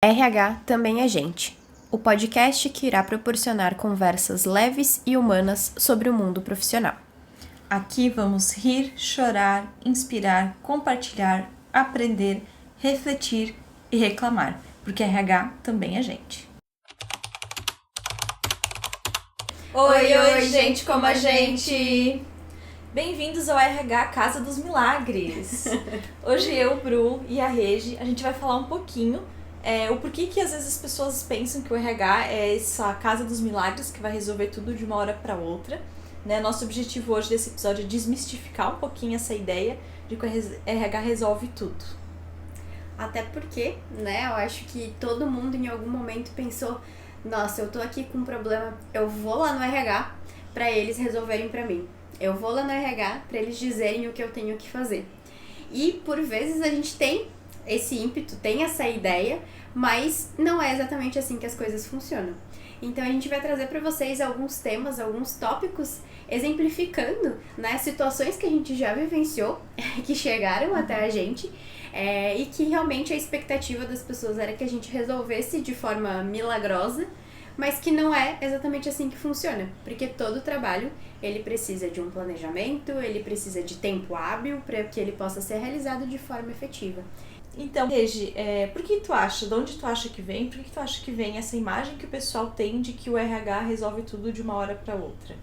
RH também é gente, o podcast que irá proporcionar conversas leves e humanas sobre o mundo profissional. Aqui vamos rir, chorar, inspirar, compartilhar, aprender, refletir e reclamar, porque RH também é gente. Oi, gente como a gente! Bem-vindos ao RH Casa dos Milagres! Hoje eu, Bru e a Regi, a gente vai falar um pouquinho o porquê que às vezes as pessoas pensam que o RH é essa Casa dos Milagres que vai resolver tudo de uma hora para outra. Né? Nosso objetivo hoje desse episódio é desmistificar um pouquinho essa ideia de que o RH resolve tudo. Até porque, né, eu acho que todo mundo em algum momento pensou: nossa, eu tô aqui com um problema, eu vou lá no RH pra eles resolverem pra mim. Eu vou lá no RH pra eles dizerem o que eu tenho que fazer. E por vezes a gente tem esse ímpeto, tem essa ideia, mas não é exatamente assim que as coisas funcionam. Então a gente vai trazer para vocês alguns temas, alguns tópicos, exemplificando, né, situações que a gente já vivenciou, que chegaram até a gente, e que realmente a expectativa das pessoas era que a gente resolvesse de forma milagrosa, mas que não é exatamente assim que funciona, porque todo trabalho ele precisa de um planejamento, ele precisa de tempo hábil para que ele possa ser realizado de forma efetiva. Então, Regi, por que tu acha, de onde tu acha que vem, por que tu acha que vem essa imagem que o pessoal tem de que o RH resolve tudo de uma hora para outra?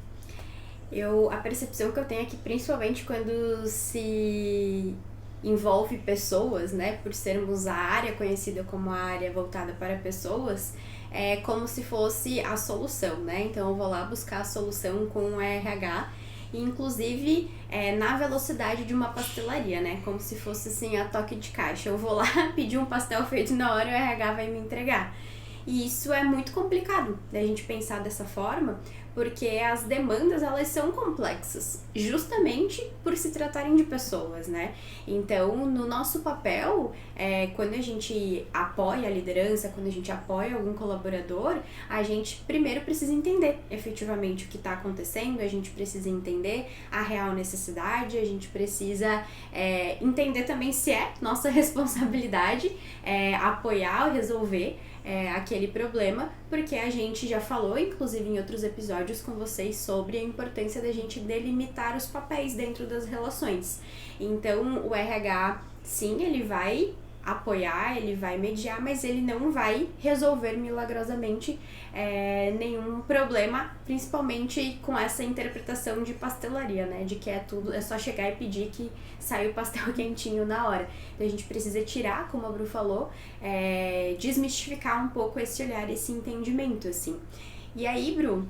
A percepção que eu tenho é que principalmente quando se envolve pessoas, né, por sermos a área conhecida como a área voltada para pessoas, é como se fosse a solução, né? Então eu vou lá buscar a solução com o RH, e inclusive na velocidade de uma pastelaria, né? Como se fosse assim a toque de caixa. Eu vou lá pedir um pastel feito na hora e o RH vai me entregar. E isso é muito complicado da gente pensar dessa forma, porque as demandas elas são complexas, justamente por se tratarem de pessoas, né? Então, no nosso papel, quando a gente apoia a liderança, quando a gente apoia algum colaborador, a gente primeiro precisa entender efetivamente o que está acontecendo, a gente precisa entender a real necessidade, a gente precisa entender também se é nossa responsabilidade apoiar ou resolver aquele problema, porque a gente já falou, inclusive em outros episódios com vocês, sobre a importância da gente delimitar os papéis dentro das relações. Então, o RH, sim, ele vai apoiar, ele vai mediar, mas ele não vai resolver milagrosamente nenhum problema, principalmente com essa interpretação de pastelaria, né? De que é só chegar e pedir que sai o pastel quentinho na hora. Então a gente precisa tirar, como a Bru falou, desmistificar um pouco esse olhar, esse entendimento, assim. E aí, Bru,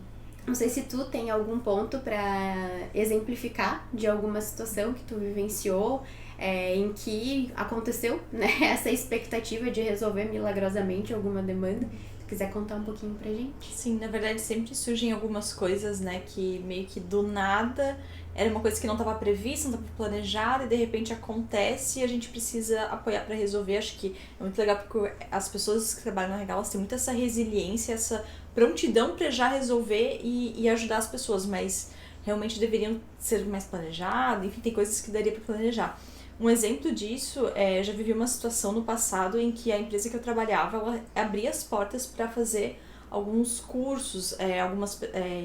não sei se tu tem algum ponto para exemplificar de alguma situação que tu vivenciou, em que aconteceu, né, essa expectativa de resolver milagrosamente alguma demanda. Se quiser contar um pouquinho pra gente. Sim, na verdade sempre surgem algumas coisas, né, que meio que do nada era uma coisa que não estava prevista, não estava planejada e de repente acontece e a gente precisa apoiar para resolver. Acho que é muito legal porque as pessoas que trabalham na RH, elas têm muito essa resiliência, essa prontidão para já resolver e ajudar as pessoas, mas realmente deveriam ser mais planejadas, enfim, tem coisas que daria para planejar. Um exemplo disso, eu já vivi uma situação no passado em que a empresa que eu trabalhava, ela abria as portas para fazer alguns cursos, algumas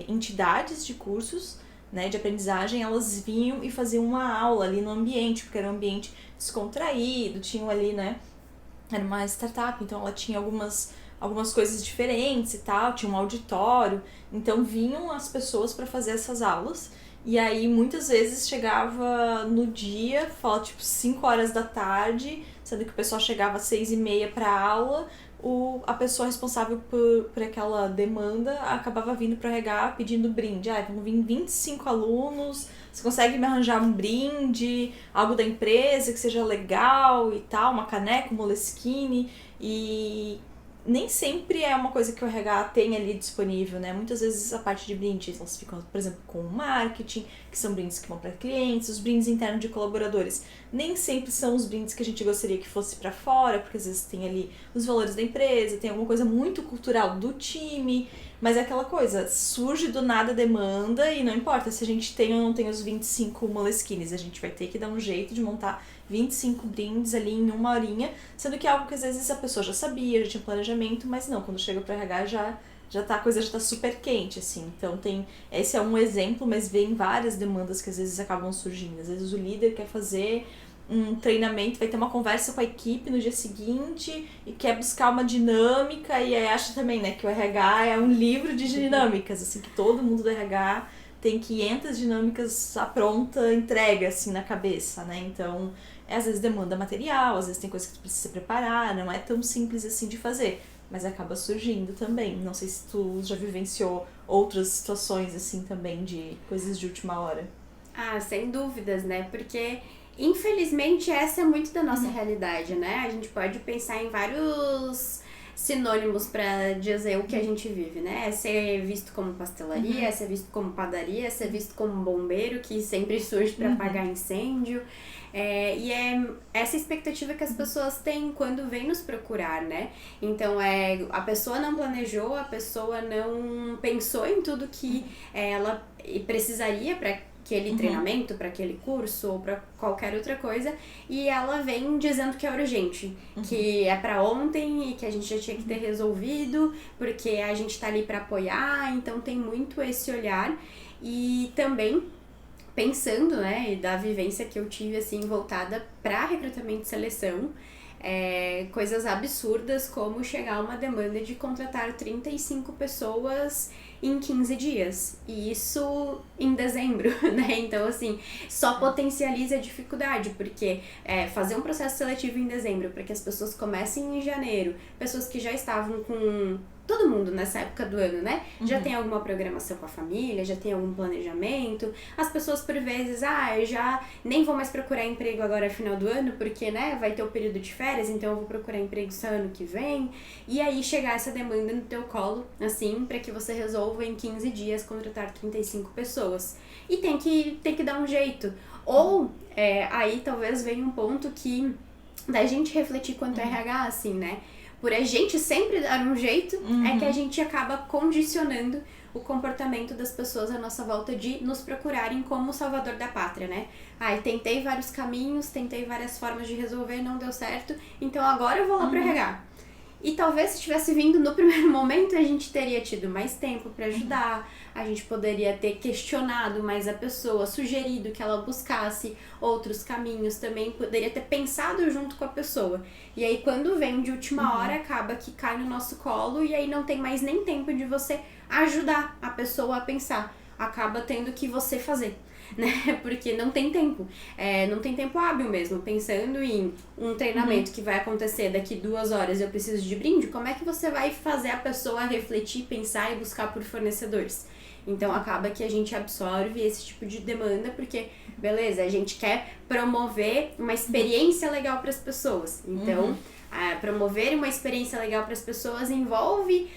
entidades de cursos, né, de aprendizagem, elas vinham e faziam uma aula ali no ambiente, porque era um ambiente descontraído, tinham ali, né, era uma startup, então ela tinha algumas coisas diferentes e tal, tinha um auditório, então vinham as pessoas para fazer essas aulas. E aí, muitas vezes, chegava no dia, fala tipo 5 horas da tarde, sendo que o pessoal chegava às 6h30 pra aula, a pessoa responsável por aquela demanda acabava vindo pro RH pedindo brinde. Vão vir 25 alunos, você consegue me arranjar um brinde, algo da empresa que seja legal e tal, uma caneca, um Moleskine, e nem sempre é uma coisa que o RH tem ali disponível, né? Muitas vezes a parte de brindes, elas ficam, por exemplo, com o marketing, que são brindes que vão para clientes, os brindes internos de colaboradores. Nem sempre são os brindes que a gente gostaria que fosse para fora, porque às vezes tem ali os valores da empresa, tem alguma coisa muito cultural do time, mas é aquela coisa, surge do nada a demanda e não importa se a gente tem ou não tem os 25 Moleskines, a gente vai ter que dar um jeito de montar 25 brindes ali em 1 horinha, sendo que é algo que às vezes a pessoa já sabia, já tinha planejamento, mas não, quando chega para RH a coisa já tá super quente, assim. Então esse é um exemplo, mas vem várias demandas que às vezes acabam surgindo. Às vezes o líder quer fazer um treinamento, vai ter uma conversa com a equipe no dia seguinte e quer buscar uma dinâmica, e aí acha também, né, que o RH é um livro de dinâmicas, assim, que todo mundo do RH tem 500 dinâmicas à pronta entrega, assim, na cabeça, né? Então, às vezes demanda material, às vezes tem coisa que tu precisa preparar, não é tão simples assim de fazer, mas acaba surgindo também. Não sei se tu já vivenciou outras situações, assim, também, de coisas de última hora. Ah, sem dúvidas, né? Porque, infelizmente, essa é muito da nossa realidade, né? A gente pode pensar em vários sinônimos para dizer o que a gente vive, né? É ser visto como pastelaria, é ser visto como padaria, é ser visto como bombeiro, que sempre surge para apagar incêndio. E é essa expectativa que as pessoas têm quando vêm nos procurar, né? Então, a pessoa não planejou, a pessoa não pensou em tudo que ela precisaria para aquele treinamento, para aquele curso ou para qualquer outra coisa, e ela vem dizendo que é urgente, que é para ontem e que a gente já tinha que ter resolvido, porque a gente tá ali para apoiar. Então tem muito esse olhar. E também pensando, né, da vivência que eu tive, assim, voltada para recrutamento e seleção, coisas absurdas como chegar a uma demanda de contratar 35 pessoas em 15 dias, e isso em dezembro, né? Então, assim, só potencializa a dificuldade, porque fazer um processo seletivo em dezembro para que as pessoas comecem em janeiro, pessoas que já estavam com todo mundo nessa época do ano, né? Já tem alguma programação com a família, já tem algum planejamento. As pessoas, por vezes, eu já nem vou mais procurar emprego agora no final do ano, porque, né, vai ter o período de férias, então eu vou procurar emprego só ano que vem. E aí chegar essa demanda no teu colo, assim, para que você resolva em 15 dias contratar 35 pessoas. E tem que dar um jeito. Ou, aí talvez venha um ponto que da gente refletir quanto a RH, assim, né? Por a gente sempre dar um jeito, é que a gente acaba condicionando o comportamento das pessoas à nossa volta de nos procurarem como salvador da pátria, né? Tentei vários caminhos, tentei várias formas de resolver, não deu certo, então agora eu vou lá pro RH. E talvez se tivesse vindo no primeiro momento, a gente teria tido mais tempo para ajudar, a gente poderia ter questionado mais a pessoa, sugerido que ela buscasse outros caminhos também, poderia ter pensado junto com a pessoa. E aí quando vem de última hora, acaba que cai no nosso colo, e aí não tem mais nem tempo de você ajudar a pessoa a pensar. Acaba tendo que você fazer, né? Porque não tem tempo. Não tem tempo hábil mesmo. Pensando em um treinamento que vai acontecer daqui 2 horas e eu preciso de brinde, como é que você vai fazer a pessoa refletir, pensar e buscar por fornecedores? Então acaba que a gente absorve esse tipo de demanda, porque, beleza, a gente quer promover uma experiência legal para as pessoas. Então, promover uma experiência legal para as pessoas envolve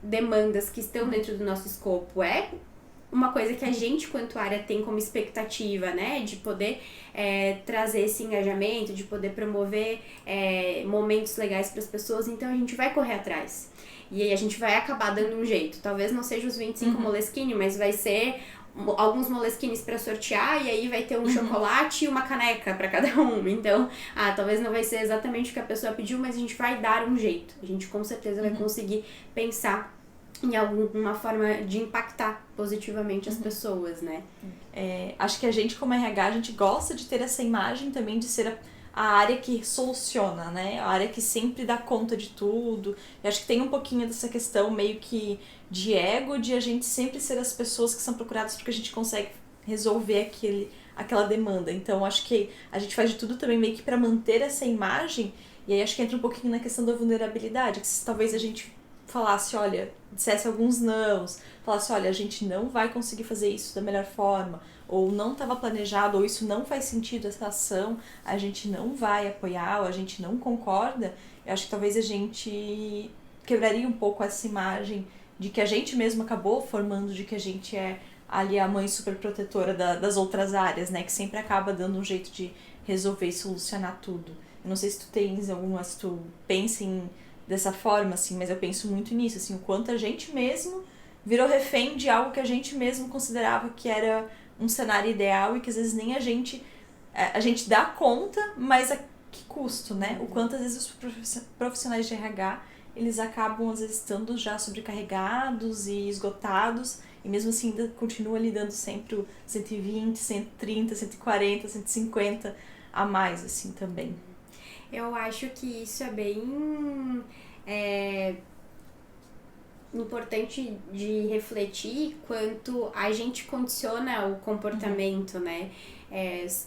demandas que estão dentro do nosso escopo. Uma coisa que a gente, quanto área, tem como expectativa, né? De poder trazer esse engajamento, de poder promover momentos legais para as pessoas. Então, a gente vai correr atrás. E aí, a gente vai acabar dando um jeito. Talvez não seja os 25 Moleskine, mas vai ser alguns Moleskines para sortear, e aí vai ter um chocolate e uma caneca para cada um. Então, talvez não vai ser exatamente o que a pessoa pediu, mas a gente vai dar um jeito. A gente, com certeza, vai conseguir pensar em alguma forma de impactar positivamente as pessoas, né? Acho que a gente, como RH, a gente gosta de ter essa imagem também de ser a área que soluciona, né? A área que sempre dá conta de tudo. Eu acho que tem um pouquinho dessa questão meio que de ego, de a gente sempre ser as pessoas que são procuradas porque a gente consegue resolver aquela demanda. Então, acho que a gente faz de tudo também meio que para manter essa imagem. E aí acho que entra um pouquinho na questão da vulnerabilidade, que se talvez a gente falasse, olha, dissesse alguns nãos, falasse, olha, a gente não vai conseguir fazer isso da melhor forma, ou não estava planejado, ou isso não faz sentido, essa ação, a gente não vai apoiar, ou a gente não concorda, eu acho que talvez a gente quebraria um pouco essa imagem de que a gente mesmo acabou formando, de que a gente é ali a mãe super protetora das outras áreas, né, que sempre acaba dando um jeito de resolver e solucionar tudo. Eu não sei se tu tens alguma, se tu pensa dessa forma, assim, mas eu penso muito nisso, assim, o quanto a gente mesmo virou refém de algo que a gente mesmo considerava que era um cenário ideal e que às vezes nem a gente a gente dá conta, mas a que custo, né? O quanto às vezes os profissionais de RH, eles acabam às vezes estando já sobrecarregados e esgotados, e mesmo assim ainda continua lidando sempre o 120, 130, 140, 150 a mais, assim, também. Eu acho que isso é bem importante de refletir quanto a gente condiciona o comportamento, né?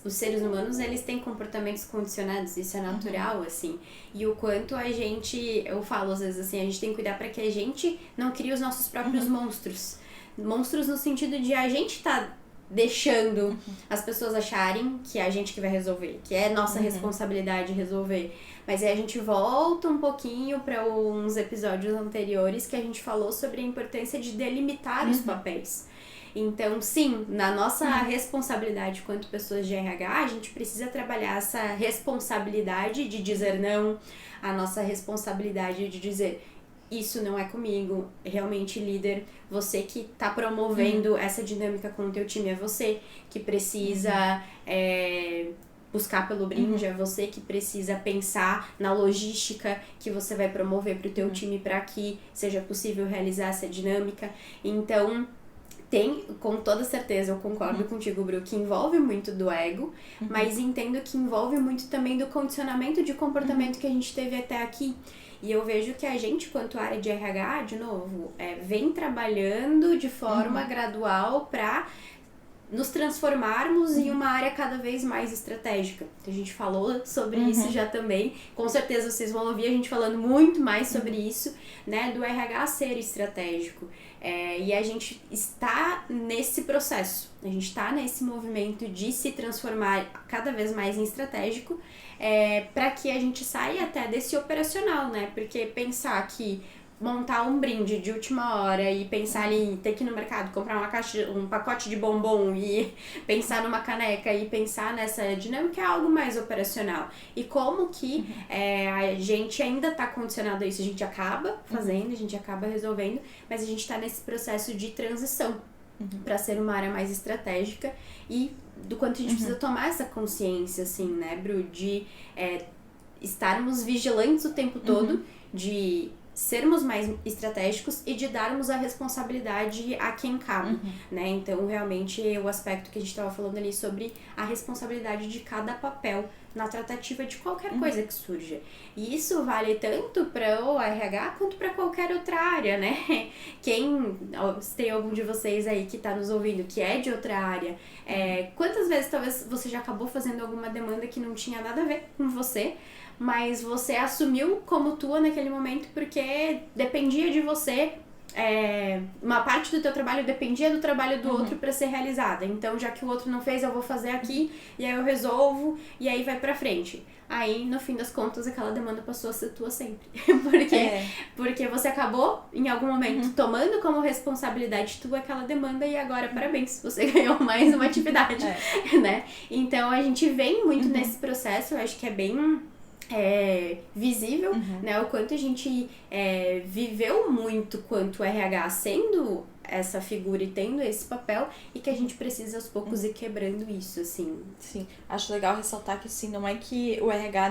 Os seres humanos, eles têm comportamentos condicionados, isso é natural, assim. E o quanto a gente, eu falo às vezes assim, a gente tem que cuidar para que a gente não crie os nossos próprios monstros. Monstros no sentido de a gente tá deixando as pessoas acharem que é a gente que vai resolver, que é nossa responsabilidade resolver. Mas aí a gente volta um pouquinho para uns episódios anteriores que a gente falou sobre a importância de delimitar os papéis. Então, sim, na nossa responsabilidade quanto pessoas de RH, a gente precisa trabalhar essa responsabilidade de dizer não, a nossa responsabilidade de dizer isso não é comigo, realmente líder, você que tá promovendo essa dinâmica com o teu time, é você que precisa buscar pelo brinde, é você que precisa pensar na logística que você vai promover pro teu time para que seja possível realizar essa dinâmica. Então, com toda certeza, eu concordo contigo, Bru, que envolve muito do ego, mas entendo que envolve muito também do condicionamento de comportamento que a gente teve até aqui. E eu vejo que a gente, quanto área de RH, de novo, vem trabalhando de forma gradual para nos transformarmos em uma área cada vez mais estratégica. A gente falou sobre isso já também. Com certeza vocês vão ouvir a gente falando muito mais sobre isso, né? Do RH ser estratégico. E a gente está nesse processo. A gente está nesse movimento de se transformar cada vez mais em estratégico, para que a gente saia até desse operacional, né? Porque pensar que montar um brinde de última hora e pensar em ter que ir no mercado, comprar um pacote de bombom e pensar numa caneca e pensar nessa dinâmica é algo mais operacional. E como que a gente ainda está condicionado a isso, a gente acaba fazendo, a gente acaba resolvendo, mas a gente está nesse processo de transição para ser uma área mais estratégica e do quanto a gente precisa tomar essa consciência, assim, né, Bru, de estarmos vigilantes o tempo todo, de sermos mais estratégicos e de darmos a responsabilidade a quem cabe, né? Então, realmente, o aspecto que a gente estava falando ali sobre a responsabilidade de cada papel na tratativa de qualquer coisa que surja. E isso vale tanto para o RH quanto para qualquer outra área, né? Se tem algum de vocês aí que está nos ouvindo que é de outra área, quantas vezes talvez você já acabou fazendo alguma demanda que não tinha nada a ver com você, mas você assumiu como tua naquele momento porque dependia de você, uma parte do teu trabalho dependia do trabalho do outro para ser realizada. Então, já que o outro não fez, eu vou fazer aqui, e aí eu resolvo, e aí vai pra frente. Aí, no fim das contas, aquela demanda passou a ser tua sempre. Porque você acabou, em algum momento, tomando como responsabilidade tua aquela demanda, e agora, parabéns, você ganhou mais uma atividade, né? Então, a gente vem muito nesse processo, eu acho que é bem visível, né, o quanto a gente viveu muito quanto RH sendo essa figura e tendo esse papel, e que a gente precisa aos poucos ir quebrando isso, assim. Sim, acho legal ressaltar que, assim, não é que o RH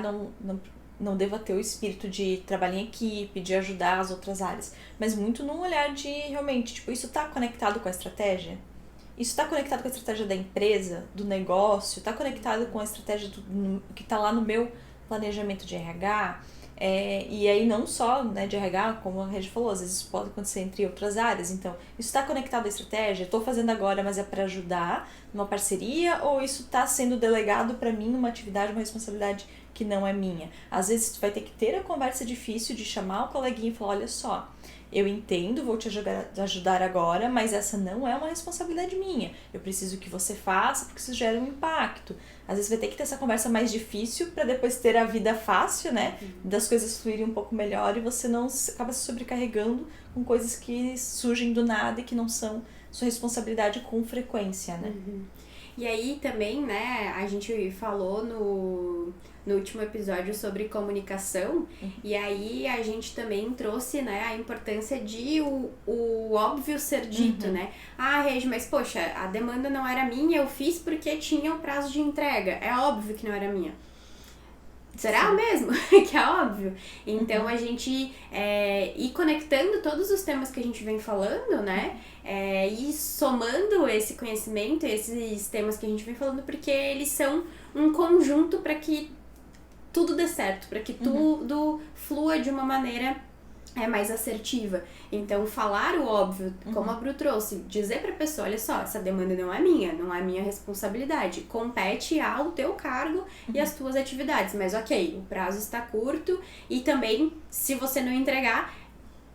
não deva ter o espírito de trabalhar em equipe, de ajudar as outras áreas, mas muito num olhar de, realmente, tipo, isso tá conectado com a estratégia? Isso está conectado com a estratégia da empresa, do negócio? Está conectado com a estratégia que está lá no meu planejamento de RH? E aí não só, né, de RH, como a Regi falou, às vezes isso pode acontecer entre outras áreas. Então, isso está conectado à estratégia? Estou fazendo agora, mas é para ajudar numa parceria? Ou isso está sendo delegado para mim uma atividade, uma responsabilidade que não é minha? Às vezes tu vai ter que ter a conversa difícil de chamar o coleguinha e falar, olha só, eu entendo, vou te ajudar agora, mas essa não é uma responsabilidade minha. Eu preciso que você faça, porque isso gera um impacto. Às vezes vai ter que ter essa conversa mais difícil para depois ter a vida fácil, né? Das coisas fluírem um pouco melhor e você não acaba se sobrecarregando com coisas que surgem do nada e que não são sua responsabilidade com frequência, né? E aí também, né, a gente falou no último episódio sobre comunicação, e aí a gente também trouxe, né, a importância de o óbvio ser dito, né? Ah, Regi, mas poxa, a demanda não era minha, eu fiz porque tinha o prazo de entrega. É óbvio que não era minha. Será mesmo? Que é óbvio. Então, a gente ir conectando todos os temas que a gente vem falando, né? E somando esse conhecimento, esses temas que a gente vem falando, porque eles são um conjunto para que tudo dê certo, para que tudo flua de uma maneira mais assertiva. Então, falar o óbvio, como a Bru trouxe, dizer pra pessoa, olha só, essa demanda não é minha responsabilidade, compete ao teu cargo e às tuas atividades, mas ok, o prazo está curto e também, se você não entregar,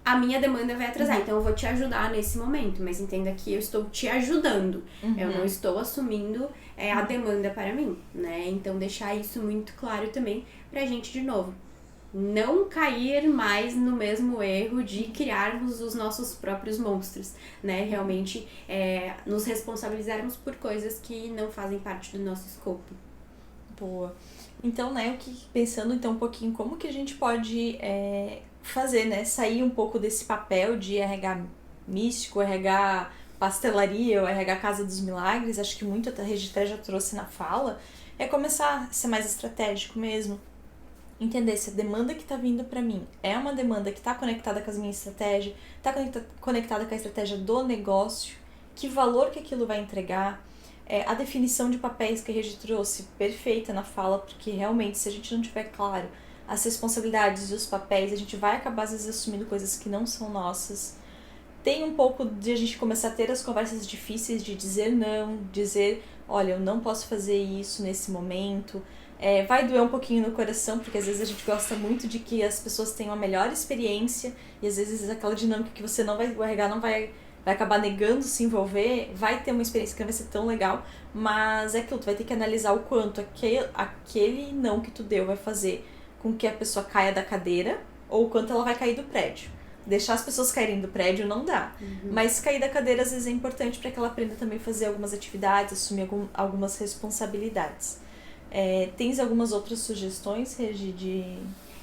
a minha demanda vai atrasar, então eu vou te ajudar nesse momento, mas entenda que eu estou te ajudando, eu não estou assumindo a demanda para mim, né? Então, deixar isso muito claro também pra gente de novo. Não cair mais no mesmo erro de criarmos os nossos próprios monstros, né? Realmente nos responsabilizarmos por coisas que não fazem parte do nosso escopo. Boa. Então, né, pensando então um pouquinho como que a gente pode fazer, né? Sair um pouco desse papel de RH místico, RH pastelaria ou RH Casa dos Milagres, acho que muito a Regi já trouxe na fala, é começar a ser mais estratégico mesmo. Entender se a demanda que está vindo para mim é uma demanda que está conectada com as minhas estratégias, está conectada com a estratégia do negócio, que valor que aquilo vai entregar, a definição de papéis que a Regi trouxe, perfeita na fala, porque realmente se a gente não tiver claro as responsabilidades e os papéis, a gente vai acabar às vezes assumindo coisas que não são nossas. Tem um pouco de a gente começar a ter as conversas difíceis de dizer não, dizer, olha, eu não posso fazer isso nesse momento. Vai doer um pouquinho no coração, porque às vezes a gente gosta muito de que as pessoas tenham a melhor experiência e às vezes aquela dinâmica que você não vai, o RH não vai acabar negando se envolver, vai ter uma experiência que não vai ser tão legal, mas é aquilo, tu vai ter que analisar o quanto aquele não que tu deu vai fazer com que a pessoa caia da cadeira ou o quanto ela vai cair do prédio. Deixar as pessoas caírem do prédio não dá, mas cair da cadeira às vezes é importante para que ela aprenda também a fazer algumas atividades, assumir algumas responsabilidades. Tens algumas outras sugestões, Regi,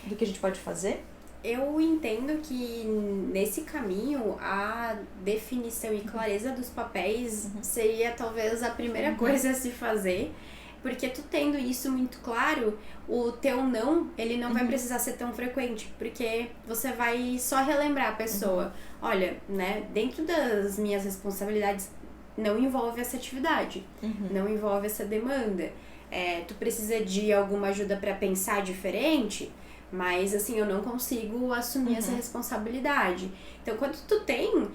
do que a gente pode fazer? Eu entendo que nesse caminho a definição e clareza dos papéis seria talvez a primeira coisa a se fazer, porque tu tendo isso muito claro, o teu não, ele não vai precisar ser tão frequente, porque você vai só relembrar a pessoa, olha, né, dentro das minhas responsabilidades não envolve essa atividade, não envolve essa demanda. Tu precisa de alguma ajuda para pensar diferente, mas assim, eu não consigo assumir essa responsabilidade. Então, quando tu tem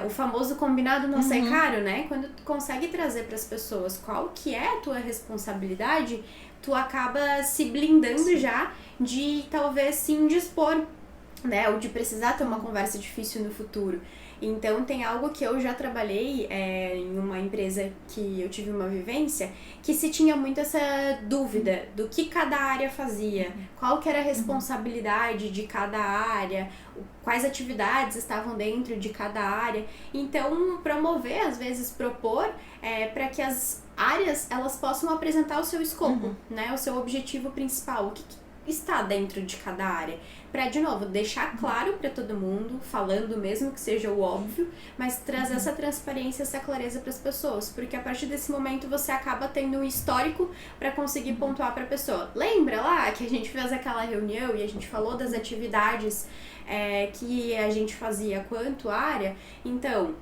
o famoso combinado não sai caro, né? Quando tu consegue trazer para as pessoas qual que é a tua responsabilidade, tu acaba se blindando já de talvez se indispor, né? Ou de precisar ter uma conversa difícil no futuro. Então, tem algo que eu já trabalhei em uma empresa que eu tive uma vivência, que se tinha muito essa dúvida do que cada área fazia, qual que era a responsabilidade de cada área, quais atividades estavam dentro de cada área. Então, promover, às vezes propor, para que as áreas elas possam apresentar o seu escopo, né, o seu objetivo principal, o que está dentro de cada área. Para, de novo, deixar claro para todo mundo, falando mesmo que seja o óbvio, mas trazer essa transparência, essa clareza para as pessoas, porque a partir desse momento você acaba tendo um histórico para conseguir pontuar para a pessoa. Lembra lá que a gente fez aquela reunião e a gente falou das atividades que a gente fazia quanto área? Então,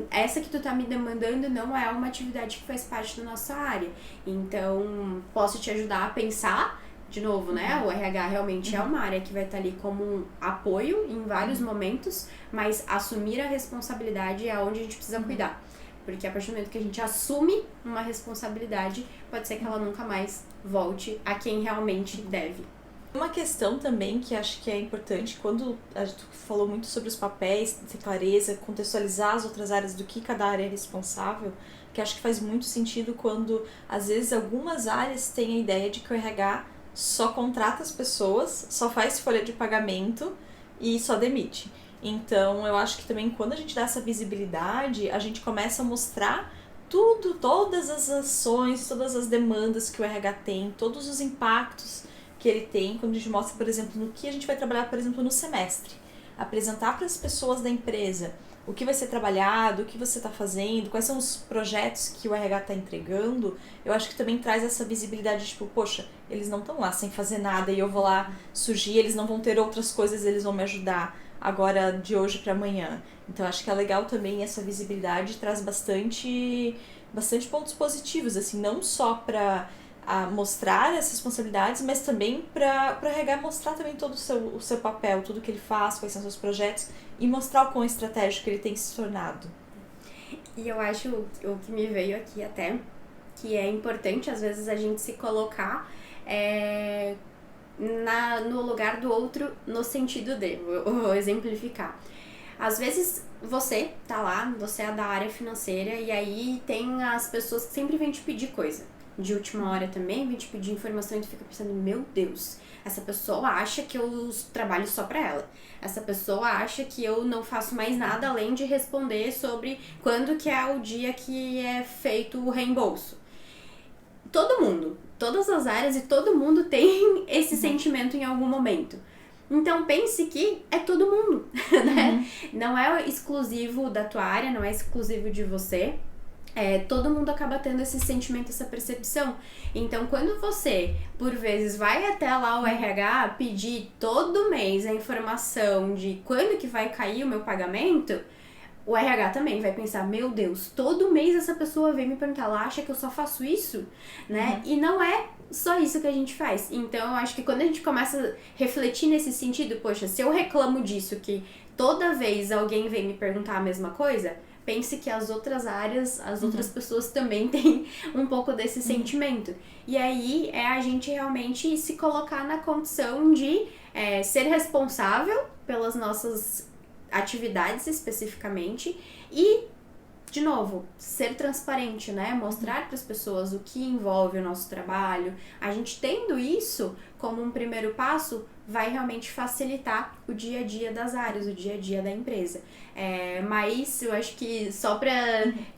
essa que tu tá me demandando não é uma atividade que faz parte da nossa área. Então, posso te ajudar a pensar. De novo, né? O RH realmente é uma área que vai estar ali como um apoio em vários momentos, mas assumir a responsabilidade é onde a gente precisa cuidar. Porque a partir do momento que a gente assume uma responsabilidade, pode ser que ela nunca mais volte a quem realmente deve. Uma questão também que acho que é importante, quando a gente falou muito sobre os papéis, ter clareza, contextualizar as outras áreas do que cada área é responsável, que acho que faz muito sentido quando, às vezes, algumas áreas têm a ideia de que o RH só contrata as pessoas, só faz folha de pagamento e só demite. Então, eu acho que também quando a gente dá essa visibilidade, a gente começa a mostrar todas as ações, todas as demandas que o RH tem, todos os impactos que ele tem, quando a gente mostra, por exemplo, no que a gente vai trabalhar, por exemplo, no semestre. Apresentar para as pessoas da empresa o que vai ser trabalhado, o que você está fazendo, quais são os projetos que o RH está entregando, eu acho que também traz essa visibilidade, tipo, poxa, eles não estão lá sem fazer nada e eu vou lá surgir, eles não vão ter outras coisas, eles vão me ajudar agora de hoje para amanhã. Então acho que é legal também essa visibilidade, traz bastante pontos positivos, assim, não só para mostrar as responsabilidades, mas também para o RH mostrar também todo o seu papel, tudo que ele faz, quais são os seus projetos e mostrar o quão estratégico ele tem se tornado. E eu acho o que me veio aqui até, que é importante às vezes a gente se colocar no lugar do outro, no sentido de, vou exemplificar. Às vezes você tá lá, você é da área financeira e aí tem as pessoas que sempre vêm te pedir coisa. De última hora também, vem te pedir informação e tu fica pensando, meu Deus, essa pessoa acha que eu trabalho só pra ela. Essa pessoa acha que eu não faço mais nada além de responder sobre quando que é o dia que é feito o reembolso. Todo mundo, todas as áreas e todo mundo tem esse sentimento em algum momento. Então pense que é todo mundo, né? Não é exclusivo da tua área, não é exclusivo de você. Todo mundo acaba tendo esse sentimento, essa percepção. Então, quando você, por vezes, vai até lá o RH pedir todo mês a informação de quando que vai cair o meu pagamento, o RH também vai pensar, meu Deus, todo mês essa pessoa vem me perguntar, ela acha que eu só faço isso, né? E não é só isso que a gente faz. Então, eu acho que quando a gente começa a refletir nesse sentido, poxa, se eu reclamo disso, que toda vez alguém vem me perguntar a mesma coisa, pense que as outras áreas, as outras pessoas também têm um pouco desse sentimento. E aí é a gente realmente se colocar na condição de ser responsável pelas nossas atividades especificamente e, de novo, ser transparente, né? Mostrar para as pessoas o que envolve o nosso trabalho. A gente tendo isso como um primeiro passo, vai realmente facilitar o dia a dia das áreas, o dia a dia da empresa. Mas eu acho que só pra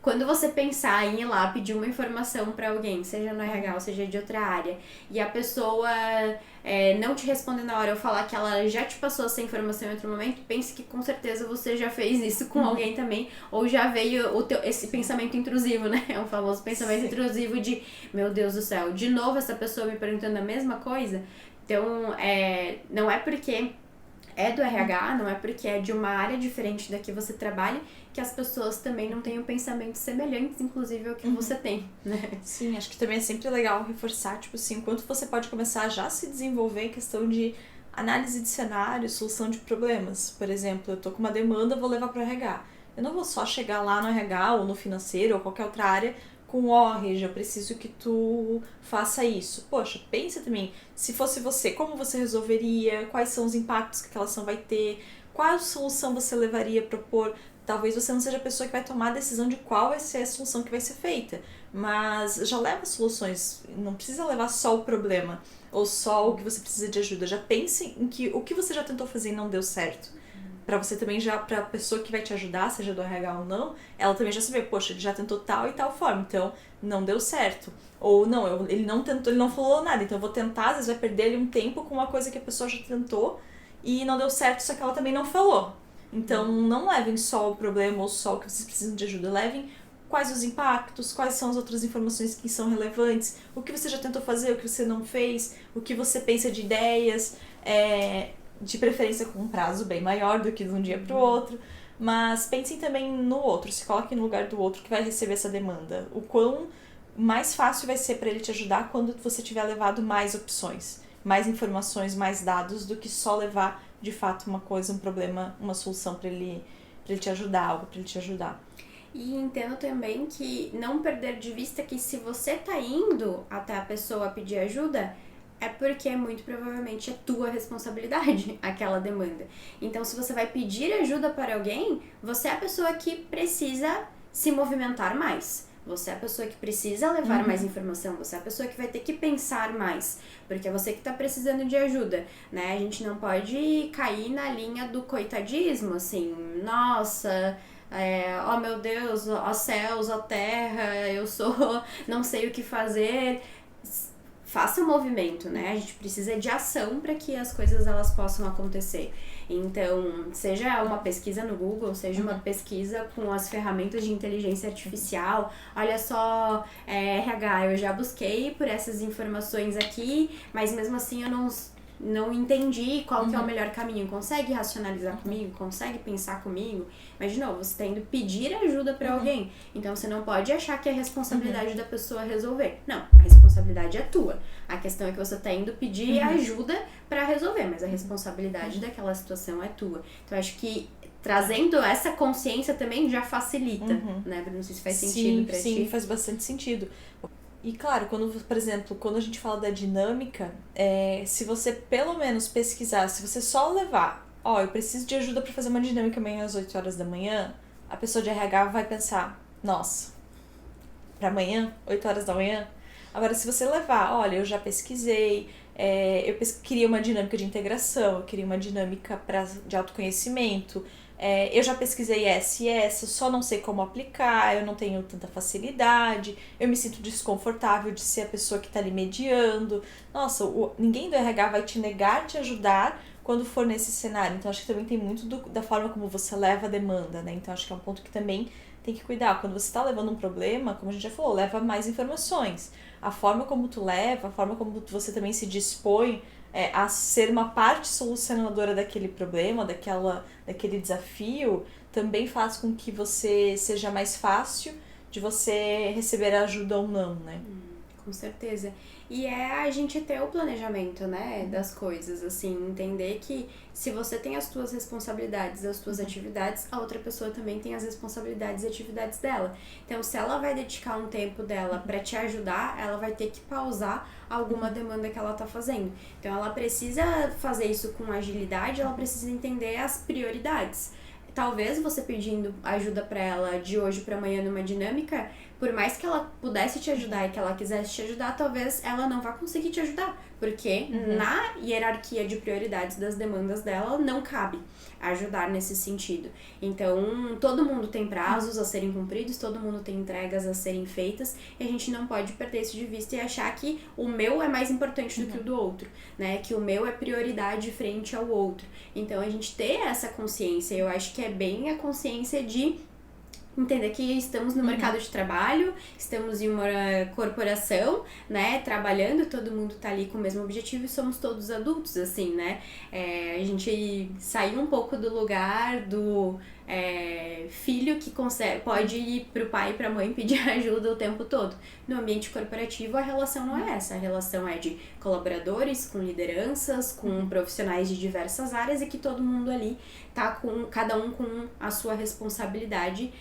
quando você pensar em ir lá pedir uma informação pra alguém, seja no RH ou seja de outra área, e a pessoa não te responder na hora ou falar que ela já te passou essa informação em outro momento, pense que com certeza você já fez isso com alguém também, ou já veio esse pensamento intrusivo, né? É um famoso pensamento intrusivo de, meu Deus do céu, de novo essa pessoa me perguntando a mesma coisa. Então, não é porque é do RH, não é porque é de uma área diferente da que você trabalha, que as pessoas também não tenham pensamentos semelhantes, inclusive ao que você tem, né? Sim, acho que também é sempre legal reforçar, tipo assim, o quanto você pode começar a já se desenvolver em questão de análise de cenário, solução de problemas. Por exemplo, eu tô com uma demanda, vou levar para o RH. Eu não vou só chegar lá no RH ou no financeiro ou qualquer outra área com, Regi, eu preciso que tu faça isso. Poxa, pensa também, se fosse você, como você resolveria, quais são os impactos que aquela ação vai ter, qual solução você levaria a propor. Talvez você não seja a pessoa que vai tomar a decisão de qual vai ser a solução que vai ser feita, mas já leva soluções, não precisa levar só o problema, ou só o que você precisa de ajuda, já pense em que o que você já tentou fazer e não deu certo. Pra você também já, pra pessoa que vai te ajudar, seja do RH ou não, ela também já saber, poxa, ele já tentou tal e tal forma, então não deu certo. Ou não, ele não tentou, ele não falou nada, então eu vou tentar, às vezes vai perder ali um tempo com uma coisa que a pessoa já tentou e não deu certo, só que ela também não falou. Então não levem só o problema ou só o que vocês precisam de ajuda, levem quais os impactos, quais são as outras informações que são relevantes, o que você já tentou fazer, o que você não fez, o que você pensa de ideias, de preferência com um prazo bem maior do que de um dia para o outro, mas pensem também no outro, se coloquem no lugar do outro que vai receber essa demanda. O quão mais fácil vai ser para ele te ajudar quando você tiver levado mais opções, mais informações, mais dados, do que só levar de fato uma coisa, um problema, uma solução para ele te ajudar, algo para ele te ajudar. E entendo também que não perder de vista que se você tá indo até a pessoa pedir ajuda, é porque muito provavelmente é tua responsabilidade aquela demanda. Então, se você vai pedir ajuda para alguém, você é a pessoa que precisa se movimentar mais. Você é a pessoa que precisa levar mais informação, você é a pessoa que vai ter que pensar mais, porque é você que tá precisando de ajuda, né? A gente não pode cair na linha do coitadismo, assim, nossa, ó meu Deus, ó céus, ó terra, eu sou, não sei o que fazer. Faça um movimento, né? A gente precisa de ação para que as coisas elas possam acontecer. Então, seja uma pesquisa no Google, seja uma pesquisa com as ferramentas de inteligência artificial. Olha só, RH, eu já busquei por essas informações aqui, mas mesmo assim eu não entendi qual que é o melhor caminho. Consegue racionalizar comigo? Consegue pensar comigo? Mas, de novo, você tá indo pedir ajuda pra alguém. Então, você não pode achar que é responsabilidade da pessoa resolver. Não, a responsabilidade é tua. A questão é que você tá indo pedir ajuda pra resolver, mas a responsabilidade daquela situação é tua. Então, acho que trazendo essa consciência também já facilita, né? Não sei se faz sentido pra ti. Sim, faz bastante sentido. E claro, por exemplo, quando a gente fala da dinâmica, se você pelo menos pesquisar, se você só levar, eu preciso de ajuda para fazer uma dinâmica amanhã às 8 horas da manhã, a pessoa de RH vai pensar, nossa, para amanhã, 8 horas da manhã? Agora, se você levar, olha, eu já pesquisei, queria uma dinâmica de integração, eu queria uma dinâmica de autoconhecimento, eu já pesquisei essa e essa, só não sei como aplicar, eu não tenho tanta facilidade, eu me sinto desconfortável de ser a pessoa que está ali mediando. Nossa, ninguém do RH vai te negar, te ajudar quando for nesse cenário. Então, acho que também tem muito da forma como você leva a demanda, né? Então, acho que é um ponto que também tem que cuidar. Quando você está levando um problema, como a gente já falou, leva mais informações. A forma como tu leva, a forma como você também se dispõe a ser uma parte solucionadora daquele problema, daquele desafio, também faz com que você seja mais fácil de você receber ajuda ou não, né? Com certeza. E é a gente ter o planejamento, né, das coisas, assim, entender que se você tem as tuas responsabilidades, as tuas atividades, a outra pessoa também tem as responsabilidades e atividades dela. Então, se ela vai dedicar um tempo dela pra te ajudar, ela vai ter que pausar alguma demanda que ela tá fazendo. Então, ela precisa fazer isso com agilidade, ela precisa entender as prioridades. Talvez você pedindo ajuda pra ela de hoje pra amanhã numa dinâmica, por mais que ela pudesse te ajudar e que ela quisesse te ajudar, talvez ela não vá conseguir te ajudar, porque na hierarquia de prioridades das demandas dela não cabe ajudar nesse sentido. Então, todo mundo tem prazos a serem cumpridos, todo mundo tem entregas a serem feitas, e a gente não pode perder isso de vista e achar que o meu é mais importante do que o do outro, né? Que o meu é prioridade frente ao outro. Então, a gente ter essa consciência, eu acho que é bem a consciência de entender que estamos no mercado de trabalho, estamos em uma corporação, né, trabalhando, todo mundo tá ali com o mesmo objetivo e somos todos adultos, assim, né, a gente saiu um pouco do lugar do filho que pode ir pro pai e pra mãe pedir ajuda o tempo todo. No ambiente corporativo, a relação não é essa, a relação é de colaboradores, com lideranças, com profissionais de diversas áreas e que todo mundo ali tá com, cada um com a sua responsabilidade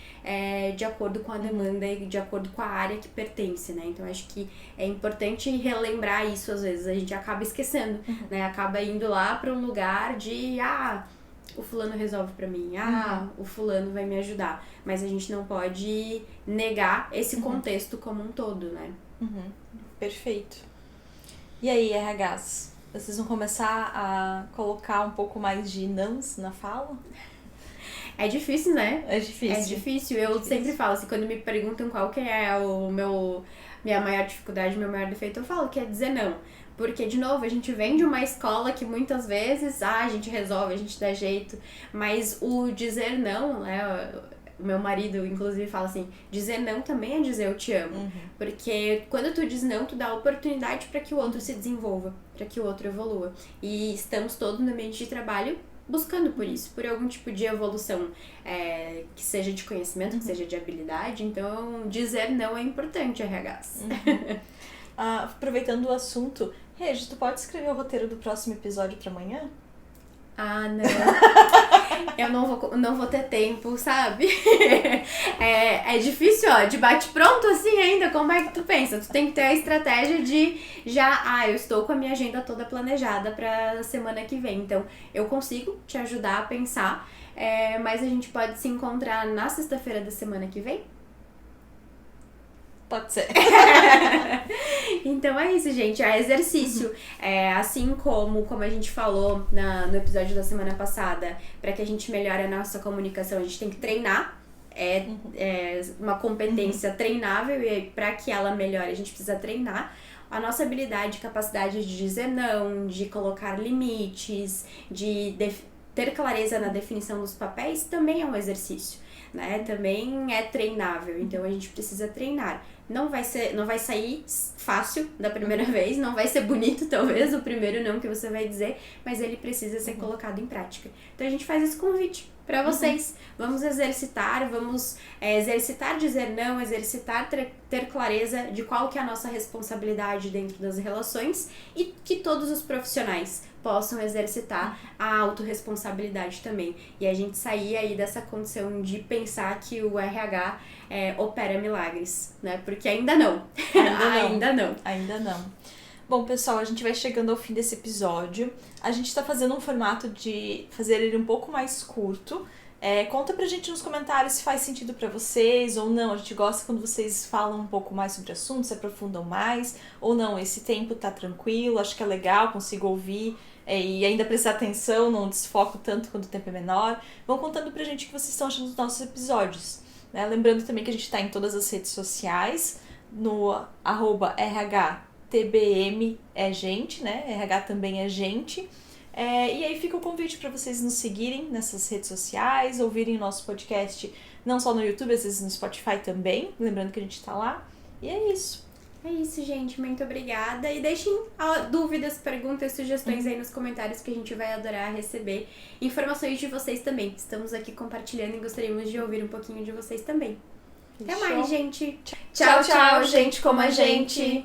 de acordo com a demanda e de acordo com a área que pertence, né? Então, acho que é importante relembrar isso, às vezes, a gente acaba esquecendo, né? Acaba indo lá para um lugar de, o fulano resolve pra mim, o fulano vai me ajudar. Mas a gente não pode negar esse contexto como um todo, né? Perfeito. E aí, RHs? Vocês vão começar a colocar um pouco mais de nãos na fala? É difícil, né? É difícil. É difícil. Eu sempre falo assim, quando me perguntam qual que é minha maior dificuldade, meu maior defeito, eu falo que é dizer não. Porque, de novo, a gente vem de uma escola que muitas vezes, a gente resolve, a gente dá jeito, mas o dizer não, né, o meu marido, inclusive, fala assim, dizer não também é dizer eu te amo. Porque quando tu diz não, tu dá oportunidade para que o outro se desenvolva, para que o outro evolua. E estamos todos no ambiente de trabalho buscando por isso, por algum tipo de evolução, que seja de conhecimento, que seja de habilidade. Então, dizer não é importante, RHs. Aproveitando o assunto, Regi, tu pode escrever o roteiro do próximo episódio pra amanhã? Não. Eu não vou ter tempo, sabe? É difícil, de bate-pronto assim ainda, como é que tu pensa? Tu tem que ter a estratégia de eu estou com a minha agenda toda planejada pra semana que vem. Então, eu consigo te ajudar a pensar, mas a gente pode se encontrar na sexta-feira da semana que vem? Pode ser. Então é isso, gente. É exercício. Assim como a gente falou no episódio da semana passada, para que a gente melhore a nossa comunicação, a gente tem que treinar, é uma competência treinável e para que ela melhore a gente precisa treinar. A nossa habilidade e capacidade de dizer não, de colocar limites, de ter clareza na definição dos papéis também é um exercício, né? Também é treinável, então a gente precisa treinar. Não vai sair fácil da primeira vez, não vai ser bonito talvez o primeiro não que você vai dizer, mas ele precisa ser colocado em prática. Então a gente faz esse convite para vocês. Vamos exercitar, exercitar dizer não, exercitar ter clareza de qual que é a nossa responsabilidade dentro das relações e que todos os profissionais possam exercitar a autorresponsabilidade também. E a gente sair aí dessa condição de pensar que o RH opera milagres, né? Porque ainda não. Ainda não. Bom, pessoal, a gente vai chegando ao fim desse episódio. A gente tá fazendo um formato de fazer ele um pouco mais curto. Conta pra gente nos comentários se faz sentido pra vocês ou não. A gente gosta quando vocês falam um pouco mais sobre o assunto, se aprofundam mais ou não. Esse tempo tá tranquilo, acho que é legal, consigo ouvir e ainda prestar atenção, não desfoco tanto quando o tempo é menor. Vão contando pra gente o que vocês estão achando dos nossos episódios. Né? Lembrando também que a gente tá em todas as redes sociais, no @RHTBM é gente, né? RH também é gente. E aí fica o convite para vocês nos seguirem nessas redes sociais, ouvirem o nosso podcast não só no YouTube, às vezes no Spotify também, lembrando que a gente tá lá. E é isso. É isso, gente. Muito obrigada. E deixem dúvidas, perguntas, sugestões aí nos comentários que a gente vai adorar receber informações de vocês também. Estamos aqui compartilhando e gostaríamos de ouvir um pouquinho de vocês também. Até mais, gente. Tchau, gente, como a gente.